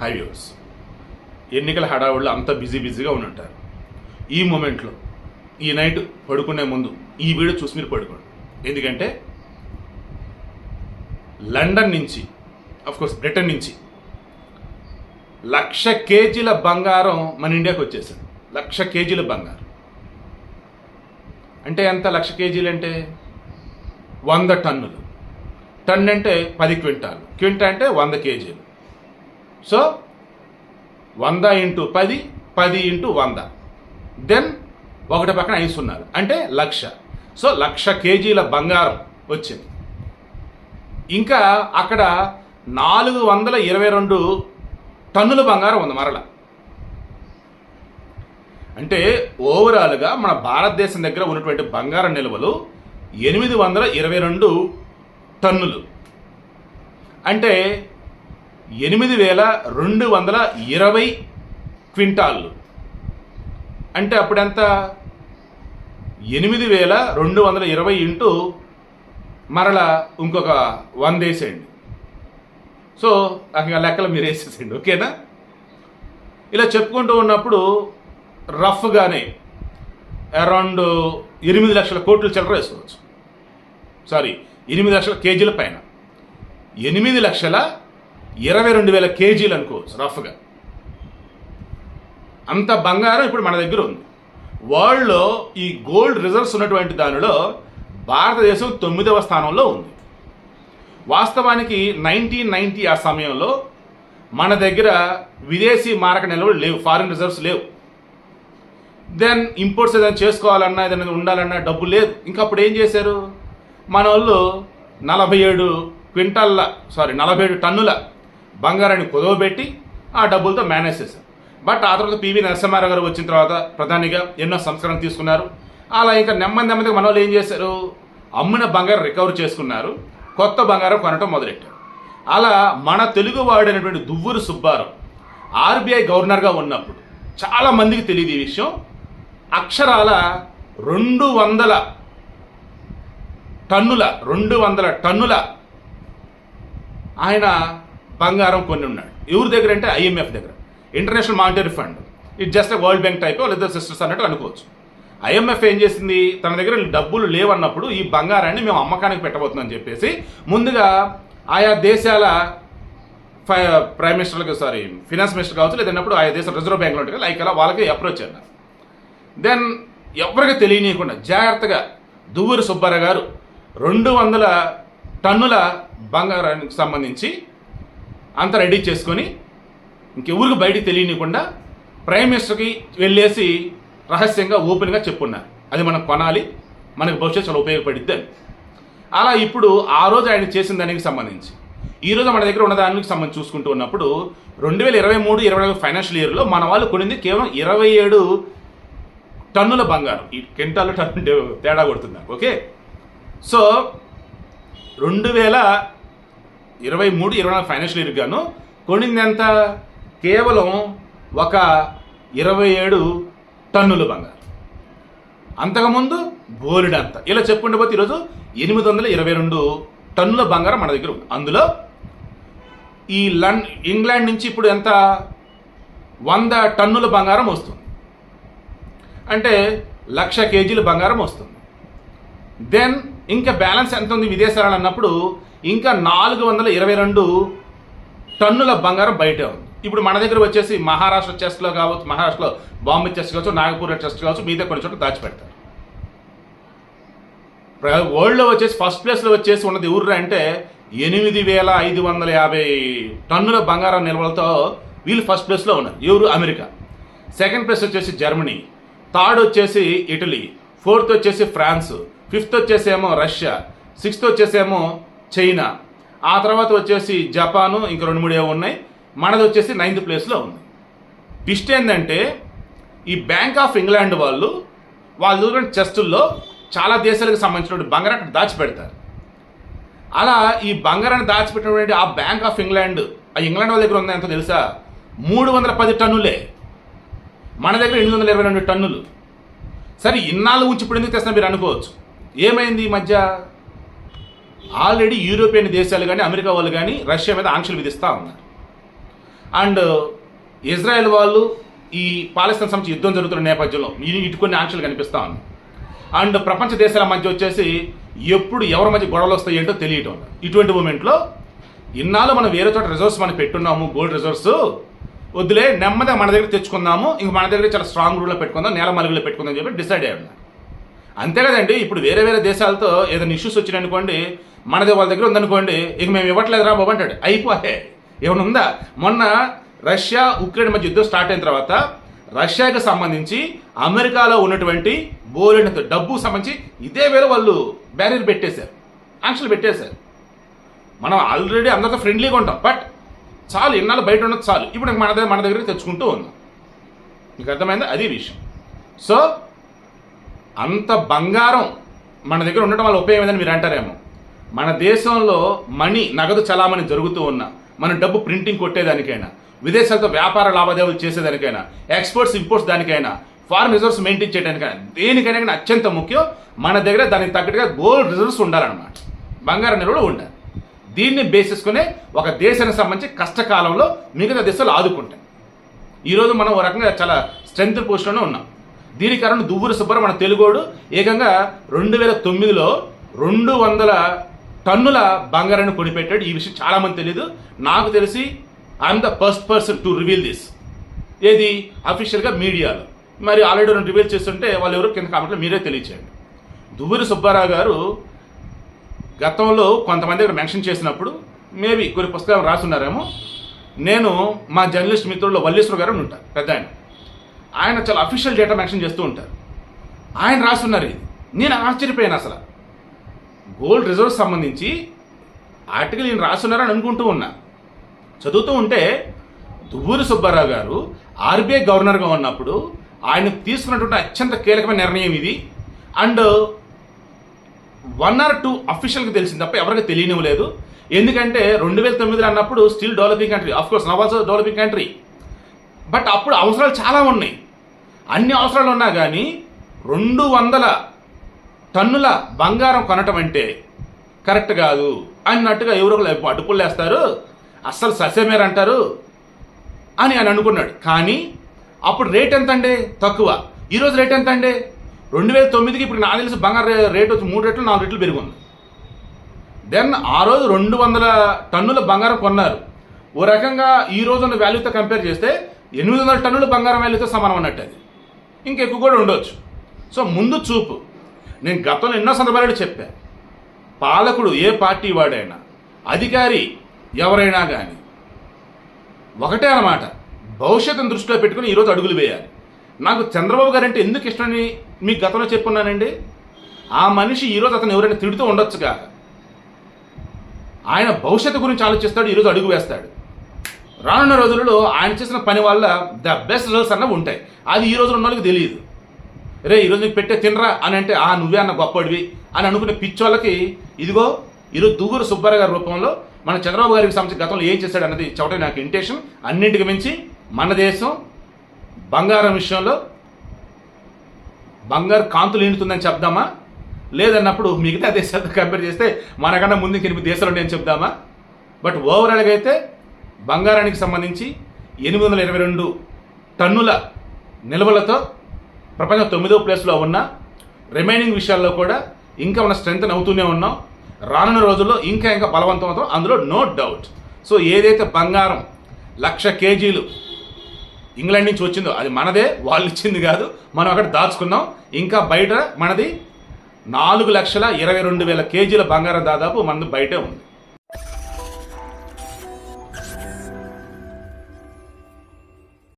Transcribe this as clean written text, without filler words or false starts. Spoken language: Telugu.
హైవేస్ ఎన్నికల హడావుళ్ళు అంతా బిజీగా ఉంటారు. ఈ మూమెంట్లో ఈ నైట్ పడుకునే ముందు ఈ వీడియో చూసి మీరు పడుకోండి. ఎందుకంటే లండన్ నుంచి కోర్స్ బ్రిటన్ నుంచి 1,00,000 కేజీల బంగారం మన ఇండియాకి వచ్చేసింది. 1,00,000 కేజీల బంగారం అంటే ఎంత? 1,00,000 కేజీలు అంటే 100 టన్నులు. టన్ అంటే 10 క్వింటాలు. క్వింటా అంటే 100 కేజీలు. సో 100 × 10, 10 × 100, దెన్ ఒకటి పక్కన 5 సున్నాలు అంటే 1,00,000. సో 1,00,000 కేజీల బంగారం వచ్చింది. ఇంకా అక్కడ 422 టన్నుల బంగారం ఉంది మరల. అంటే ఓవరాల్గా మన భారతదేశం దగ్గర ఉన్నటువంటి బంగారం నిల్వలు 822 టన్నులు అంటే 8,220 క్వింటాళ్ళు. అంటే అప్పుడెంత? 8,220 ఇంటూ మరలా ఇంకొక 100 వేసేయండి. సో అక్కడ లెక్కలు మీరు వేసేసేయండి. ఓకేనా? ఇలా చెప్పుకుంటూ ఉన్నప్పుడు రఫ్గానే అరౌండ్ 8 లక్షల కోట్ల చిల్లర వేసుకోవచ్చు. 8 లక్షల కేజీల పైన 8,22,000 కేజీలు అనుకోవచ్చు రఫ్గా. అంత బంగారం ఇప్పుడు మన దగ్గర ఉంది. వరల్డ్లో ఈ గోల్డ్ రిజర్వ్స్ ఉన్నటువంటి దానిలో భారతదేశం 9వ స్థానంలో ఉంది. వాస్తవానికి 1990 ఆ సమయంలో మన దగ్గర విదేశీ మారక నిల్వలు లేవు, ఫారిన్ రిజర్వ్స్ లేవు. దెన్ ఇంపోర్ట్స్ ఏదైనా చేసుకోవాలన్నా ఏదైనా ఉండాలన్నా డబ్బు లేదు. ఇంకా అప్పుడు ఏం చేశారు మన వాళ్ళు? 47 టన్నుల బంగారాన్ని కుదవబెట్టి ఆ డబ్బులతో మేనేజ్ చేశారు. బట్ ఆ తర్వాత పివి నరసింహారావు గారు వచ్చిన తర్వాత ప్రధానిగా ఎన్నో సంస్కరణలు తీసుకున్నారు. అలా ఇంకా నెమ్మదిగా మన వాళ్ళు ఏం చేశారు? అమ్మిన బంగారం రికవర్ చేసుకున్నారు, కొత్త బంగారం కొనటం మొదలెట్టారు. అలా మన తెలుగువాడైనటువంటి దువ్వూరు సుబ్బారావు ఆర్బీఐ గవర్నర్గా ఉన్నప్పుడు చాలా మందికి తెలియదు ఈ విషయం. అక్షరాల 200 టన్నుల ఆయన బంగారం కొని ఉన్నాడు. ఎవరి దగ్గర అంటే IMF దగ్గర, international monetary fund. It just world bank type లేదా సిస్టర్స్ అన్నట్టు అనుకోవచ్చు. IMF ఏం చేసింది? తన దగ్గర డబ్బులు లేవన్నప్పుడు ఈ బంగారాన్ని మేము అమ్మకానికి పెట్టబోతున్నాం చెప్పేసి ముందుగా ఆయా దేశాల ప్రైమ్ మినిస్టర్లకు ఫినాన్స్ మినిస్టర్ కావచ్చు, లేదన్నప్పుడు ఆయా దేశ రిజర్వ్ బ్యాంకులు ఉంటాయి లైక్ అలా వాళ్ళకి అప్రోచ్ అన్నారు. దెన్ ఎవరికి తెలియనియకుండా జాగ్రత్తగా దువ్వూరు సుబ్బారావు గారు 200 టన్నుల బంగారానికి సంబంధించి అంతా రెడీ చేసుకొని ఇంకెవరికి బయటికి తెలియనియకుండా ప్రైమ్ మినిస్టర్కి వెళ్ళేసి రహస్యంగా ఓపెన్గా చెప్పున్నారు, అది మనం కొనాలి, మనకు భవిష్యత్తు చాలా ఉపయోగపడిద్ది అని. అలా ఇప్పుడు ఆ రోజు ఆయన చేసిన దానికి సంబంధించి ఈరోజు మన దగ్గర ఉన్న దానికి సంబంధించి చూసుకుంటూ ఉన్నప్పుడు 2023-24 ఫైనాన్షియల్ ఇయర్లో మన వాళ్ళు కొనింది కేవలం 27 టన్నుల బంగారం. ఈ క్వింటాలు టన్ను తేడా కొడుతుంది. ఓకే, సో 2023-24 ఫైనాన్షియల్ ఇయర్ గాను కొనింది ఎంత? కేవలం ఒక 27 టన్నుల బంగారం. అంతకుముందు బోలెడంత. ఇలా చెప్పుకుంటే పోతే ఈరోజు 822 టన్నుల బంగారం మన దగ్గర ఉంది. అందులో ఈ ఇంగ్లాండ్ నుంచి ఇప్పుడు ఎంత? 100 టన్నుల బంగారం వస్తుంది. అంటే 1,00,000 కేజీల బంగారం వస్తుంది. దెన్ ఇంకా బ్యాలెన్స్ ఎంత ఉంది విదేశాలు అన్నప్పుడు ఇంకా 422 టన్నుల బంగారం బయటే ఉంది. ఇప్పుడు మన దగ్గర వచ్చేసి మహారాష్ట్ర చెస్ట్లో కావచ్చు, మహారాష్ట్రలో బాంబే చెస్ట్ కావచ్చు, నాగపూర్ చెస్ట్ కావచ్చు, మిగతా కొన్ని చోట్ల దాచిపెడతారు. వరల్డ్లో వచ్చేసి ఫస్ట్ ప్లేస్లో వచ్చేసి ఉన్నది ఎవరు అంటే 8,550 టన్నుల బంగారం నిల్వలతో వీళ్ళు ఫస్ట్ ప్లేస్లో ఉన్నారు. ఎవరు? అమెరికా. సెకండ్ ప్లేస్ వచ్చేసి జర్మనీ, థర్డ్ వచ్చేసి ఇటలీ, ఫోర్త్ వచ్చేసి ఫ్రాన్స్, ఫిఫ్త్ వచ్చేసేమో రష్యా, సిక్స్త్ వచ్చేసేమో చైనా, ఆ తర్వాత వచ్చేసి జపాను, ఇంకా 2-3 ఏమో ఉన్నాయి. మనది వచ్చేసి 9th ప్లేస్లో ఉంది. ట్విస్ట్ ఏంటంటే ఈ బ్యాంక్ ఆఫ్ ఇంగ్లాండ్ వాళ్ళు చెస్టుల్లో చాలా దేశాలకు సంబంధించినటువంటి బంగారం అక్కడ దాచిపెడతారు. అలా ఈ బంగారాన్ని దాచిపెట్టినటువంటి ఆ బ్యాంక్ ఆఫ్ ఇంగ్లాండ్, ఆ ఇంగ్లాండ్ వాళ్ళ దగ్గర ఉందా ఎంతో తెలుసా? 310 టన్నులే. మన దగ్గర 822 టన్నులు. సరే ఇన్నాళ్ళు ఉంచి ఇప్పుడు ఎందుకు తెస్తున్నా మీరు అనుకోవచ్చు. ఏమైంది ఈ మధ్య? ఆల్రెడీ యూరోపియన్ దేశాలు కానీ, అమెరికా వాళ్ళు కానీ రష్యా మీద ఆంక్షలు విధిస్తూ ఉన్నారు. అండ్ ఇజ్రాయెల్ వాళ్ళు ఈ పాలస్తీన్ సంబంధించి యుద్ధం జరుగుతున్న నేపథ్యంలో ఇటు కొన్ని ఆంక్షలు కనిపిస్తూ ఉంది. అండ్ ప్రపంచ దేశాల మధ్య వచ్చేసి ఎప్పుడు ఎవరి మధ్య గొడవలు వస్తాయి ఏంటో తెలియటం. ఇటువంటి మూమెంట్లో ఇన్నాళ్ళు మనం వేరే చోట రిజర్వ్స్ మనం పెట్టున్నాము, గోల్డ్ రిజర్వ్స్ వద్దులే, నెమ్మదిగా మన దగ్గర తెచ్చుకుందాము, ఇంక మన దగ్గర చాలా స్ట్రాంగ్ రూల్లో పెట్టుకుందాం, నేల మలుగులో పెట్టుకుందాం అని చెప్పి డిసైడ్ అయ్యాడు. అంతే కదండి. ఇప్పుడు వేరే వేరే దేశాలతో ఏదైనా ఇష్యూస్ వచ్చినాయనుకోండి, మనది వాళ్ళ దగ్గర ఉందనుకోండి, ఇక మేము ఇవ్వట్లేదు రా బాబు అంటాడు. అయిపోయే ఏమైనా ఉందా? మొన్న రష్యా ఉక్రెయిన్ మధ్య యుద్ధం స్టార్ట్ అయిన తర్వాత రష్యాకి సంబంధించి అమెరికాలో ఉన్నటువంటి బోలెడంత డబ్బు సంబంధించి ఇదే వేరే వాళ్ళు బ్యారియర్ పెట్టేశారు, ఆంక్షలు పెట్టేశారు. మనం ఆల్రెడీ అందరితో ఫ్రెండ్లీగా ఉంటాం, బట్ చాలు, ఇన్నాళ్ళు బయట ఉన్నది చాలు, ఇప్పుడు మన దగ్గరికి తెచ్చుకుంటూ ఉన్నాం. మీకు అర్థమైందా? అది విషయం. సో అంత బంగారం మన దగ్గర ఉండటం వల్ల ఉపయోగం ఏదని మీరు అంటారేమో. మన దేశంలో మనీ నగదు చలామణి జరుగుతూ ఉన్నా, మన డబ్బు ప్రింటింగ్ కొట్టేదానికైనా, విదేశాలతో వ్యాపార లావాదేవీలు చేసేదానికైనా, ఎక్స్పోర్ట్స్ ఇంపోర్ట్స్ దానికైనా, ఫారెన్ రిజర్వ్స్ మెయింటైన్ చేయడానికైనా, దేనికైనా అత్యంత ముఖ్యం మన దగ్గర దానికి తగ్గట్టుగా గోల్డ్ రిజర్వ్స్ ఉండాలన్నమాట, బంగారం నిల్వలు ఉండాలి. దీన్ని బేసిస్కునే ఒక దేశానికి సంబంధించి కష్టకాలంలో మిగతా దేశాలు ఆదుకుంటాయి. ఈరోజు మనం ఒక రకంగా చాలా స్ట్రెంత్ పొజిషన్లో ఉన్నాం. దీని కారణం దువ్వూరి సుబ్బారావు మన తెలుగోడు ఏకంగా 2009లో 200 టన్నుల బంగారాన్ని కొనిపెట్టాడు. ఈ విషయం చాలామంది తెలియదు. నాకు తెలిసి I'm the first person to reveal this. ఏది అఫీషియల్గా మీడియాలో. మరి ఆల్రెడీ రివీల్ చేస్తుంటే వాళ్ళు ఎవరు కింద కామెంట్లో మీరే తెలియచేయండి. దువ్వూరి సుబ్బారావు గారు గతంలో కొంతమంది దగ్గర మెన్షన్ చేసినప్పుడు మేబీ కొన్ని పుస్తకాలు రాసున్నారేమో. నేను మా జర్నలిస్ట్ మిత్రుల్లో వల్లేశ్వర గారు ఉంటారు, పెద్ద ఆయన చాలా అఫీషియల్ డేటా మెన్షన్ చేస్తూ ఉంటారు. ఆయన రాస్తున్నారు ఇది. నేను ఆశ్చర్యపోయాను. అసలు గోల్డ్ రిజర్వ్స్ సంబంధించి ఆర్టికల్ ఈయన రాస్తున్నారని అనుకుంటూ ఉన్నా. చదువుతూ ఉంటే దువ్వూరి సుబ్బారావు గారు ఆర్బీఐ గవర్నర్గా ఉన్నప్పుడు ఆయన తీసుకున్నటువంటి అత్యంత కీలకమైన నిర్ణయం ఇది. అండ్ 1 or 2 అఫీషియల్గా తెలిసింది తప్ప ఎవరికి తెలియనివ్వలేదు. ఎందుకంటే 2009 అన్నప్పుడు still developing country, of course now also developing country, but అప్పుడు అవసరాలు చాలా ఉన్నాయి. అన్ని అవసరాలు ఉన్నా కానీ 200 టన్నుల బంగారం కొనటం అంటే కరెక్ట్ కాదు అన్నట్టుగా ఎవరో అడ్డుపులు వేస్తారు, అస్సలు ససేమేర్ అంటారు అని ఆయన అనుకున్నాడు. కానీ అప్పుడు రేట్ ఎంత అండి? తక్కువ. ఈరోజు రేట్ ఎంత అండి? 2009కి ఇప్పుడు నాకు తెలిసి బంగారు రేట్ వచ్చి 3 రెట్లు 4 రెట్లు పెరిగింది. దెన్ ఆ రోజు 200 టన్నుల బంగారం కొన్నారు. ఓ రకంగా ఈ రోజు ఉన్న వాల్యూతో కంపేర్ చేస్తే 800 టన్నుల బంగారం వాల్యూతో సమానం అన్నట్టు. అది ఇంకెక్కువ కూడా ఉండొచ్చు. సో ముందు చూపు. నేను గతంలో ఎన్నో సందర్భాలు చెప్పాను, పాలకుడు ఏ పార్టీ వాడైనా, అధికారి ఎవరైనా కానీ ఒకటే అన్నమాట, భవిష్యత్తును దృష్టిలో పెట్టుకుని ఈరోజు అడుగులు వేయాలి. నాకు చంద్రబాబు గారు అంటే ఎందుకు ఇష్టమని మీకు గతంలో చెప్పున్నానండి. ఆ మనిషి ఈరోజు అతను ఎవరైనా తిడుతూ ఉండొచ్చుగా, ఆయన భవిష్యత్తు గురించి ఆలోచిస్తాడు, ఈరోజు అడుగు వేస్తాడు. రానున్న రోజులలో ఆయన చేసిన పని వల్ల ద బెస్ట్ రిజల్ట్స్ అన్నవి ఉంటాయి. అది ఈ రోజులో ఉన్న వాళ్ళకి తెలియదు. రే ఈరోజు నీకు పెట్టే తినరా అని అంటే నువ్వే అన్న గొప్పడివి అని అనుకునే పిచ్చోళ్ళకి ఇదిగో ఈరోజు దువ్వూరి సుబ్బారావు గారి రూపంలో మన చంద్రబాబు గారికి సంబంధించి గతంలో ఏం చేశాడు అన్నది చెప్పడం నాకు ఇంటెన్షన్. అన్నింటికి మించి మన దేశం బంగారం విషయంలో బంగారు కాంతులు నిండుతుందని చెప్దామా, లేదన్నప్పుడు మిగతా దేశాలతో కంపేర్ చేస్తే మనకన్నా ముందు 8 దేశాలు ఉన్నాయని చెప్దామా. బట్ ఓవరాల్గా అయితే బంగారానికి సంబంధించి 822 టన్నుల నిల్వలతో ప్రపంచం 9వ ప్లేస్లో ఉన్న, రిమైనింగ్ విషయాల్లో కూడా ఇంకా మన స్ట్రెంగ్త్ అవుతూనే ఉన్నాం. రానున్న రోజుల్లో ఇంకా బలవంతం అవుతాం, అందులో నో డౌట్. సో ఏదైతే బంగారం 1,00,000 కేజీలు ఇంగ్లాండ్ నుంచి వచ్చిందో అది మనదే, వాళ్ళు ఇచ్చింది కాదు, మనం అక్కడ దాచుకున్నాం. ఇంకా బయట మనది 4,22,000 కేజీల బంగారం దాదాపు మనది బయటే ఉంది.